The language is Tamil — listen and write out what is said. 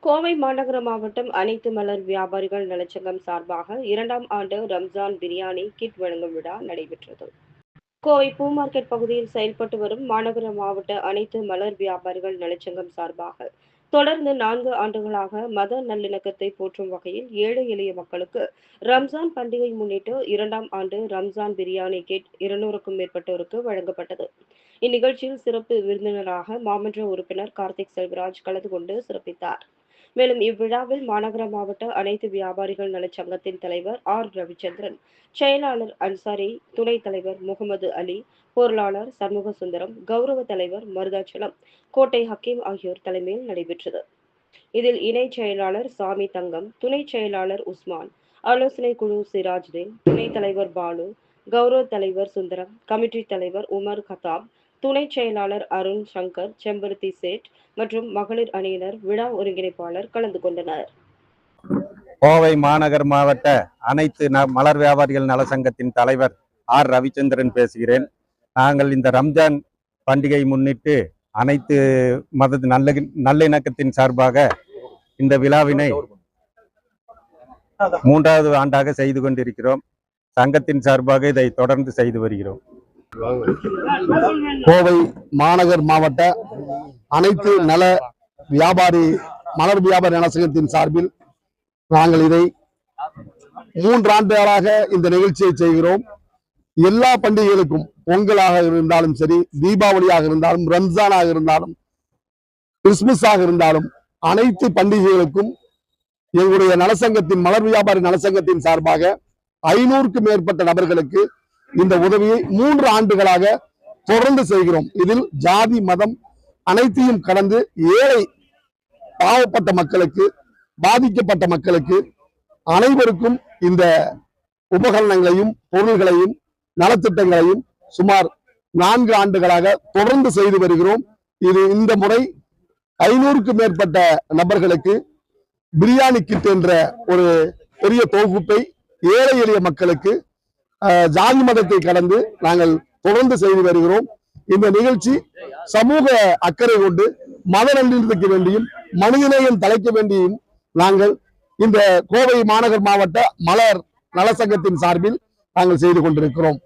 கோவை மாநகர மாவட்டம் அனைத்து மலர் வியாபாரிகள் நலச்சங்கம் சார்பாக 2ஆம் ஆண்டு ரம்ஜான் பிரியாணி கிட் வழங்கும் விழா நடைபெற்றது. கோவை பூ மார்க்கெட் பகுதியில் செயல்பட்டு வரும் மாநகர மாவட்ட அனைத்து மலர் வியாபாரிகள் நலச்சங்கம் சார்பாக தொடர்ந்து 4 ஆண்டுகளாக மத நல்லிணக்கத்தை போற்றும் வகையில் ஏழை எளிய மக்களுக்கு ரம்ஜான் பண்டிகை முன்னிட்டு 2ஆம் ஆண்டு ரம்ஜான் பிரியாணி கிட் 200க்கும் மேற்பட்டோருக்கு வழங்கப்பட்டது. இந்நிகழ்ச்சியில் சிறப்பு விருந்தினராக மாமன்ற உறுப்பினர் கார்த்திக் செல்வராஜ் கலந்து கொண்டு சிறப்பித்தார். மேலும் இவ்விழாவில் மாநகர மாவட்ட அனைத்து வியாபாரிகள் நலச்சங்கத்தின் தலைவர் ஆர் ரவிச்சந்திரன், செயலாளர் அன்சாரி, துணைத் தலைவர் முகமது அலி, பொருளாளர் சண்முக சுந்தரம், கௌரவ தலைவர் மருதாச்சலம், கோட்டை ஹக்கீம் ஆகியோர் தலைமையில் நடைபெற்றது. இதில் இணைச் செயலாளர் சாமி தங்கம், துணை செயலாளர் உஸ்மான், ஆலோசனை குழு சிராஜ்தீன், துணைத் தலைவர் பாலு, கௌரவ தலைவர் சுந்தரம், கமிட்டி தலைவர் உமர் கத்தாப், துணை செயலாளர் அருண் சங்கர், செம்பருத்தி சேட் மற்றும் மகளிர் அணியினர், விழா ஒருங்கிணைப்பாளர் கலந்து கொண்டனர். கோவை மாநகர் மாவட்ட அனைத்து மலர் வியாபாரிகள் நலசங்கத்தின் தலைவர் ஆர் ரவிச்சந்திரன் பேசுகிறேன். நாங்கள் இந்த ரம்ஜான் பண்டிகை முன்னிட்டு அனைத்து மத நல்லிணக்கத்தின் சார்பாக இந்த விழாவினை 3வது ஆண்டாக செய்து கொண்டிருக்கிறோம். சங்கத்தின் சார்பாக இதை தொடர்ந்து செய்து வருகிறோம். கோவை மாநகர் மாவட்ட அனைத்து மலர் வியாபாரி நலசங்கத்தின் சார்பில் நாங்கள் இதை 3 ஆண்டுகளாக இந்த நிகழ்ச்சியை செய்கிறோம். எல்லா பண்டிகைகளுக்கும், பொங்கலாக இருந்தாலும் சரி, தீபாவளியாக இருந்தாலும், ரம்ஜானாக இருந்தாலும், கிறிஸ்துமஸாக இருந்தாலும், அனைத்து பண்டிகைகளுக்கும் எங்களுடைய நலசங்கத்தின் மலர் வியாபாரி நலசங்கத்தின் சார்பாக 500க்கும் மேற்பட்ட நபர்களுக்கு இந்த உதவியை 3 ஆண்டுகளாக தொடர்ந்து செய்கிறோம். இதில் ஜாதி மதம் அனைத்தையும் கடந்து ஏழை பாவப்பட்ட மக்களுக்கு, பாதிக்கப்பட்ட மக்களுக்கு அனைவருக்கும் இந்த உபகரணங்களையும் பொருள்களையும் நலத்திட்டங்களையும் சுமார் 4 ஆண்டுகளாக தொடர்ந்து செய்து வருகிறோம். இது இந்த முறை 500க்கும் மேற்பட்ட நபர்களுக்கு பிரியாணி கிட் என்ற ஒரு பெரிய தொகுப்பை ஏழை எளிய மக்களுக்கு ஜாதி மதத்தை கடந்து நாங்கள் தொடர்ந்து செய்து வருகிறோம். இந்த நிகழ்ச்சி சமூக அக்கறை கொண்டு மத நல்லிணக்கத்துக்கு வேண்டியும் மனிதநேயம் தலைக்க வேண்டியும் நாங்கள் இந்த கோவை மாநகர் மாவட்ட மலர் நலசங்கத்தின் சார்பில் நாங்கள் செய்து கொண்டிருக்கிறோம்.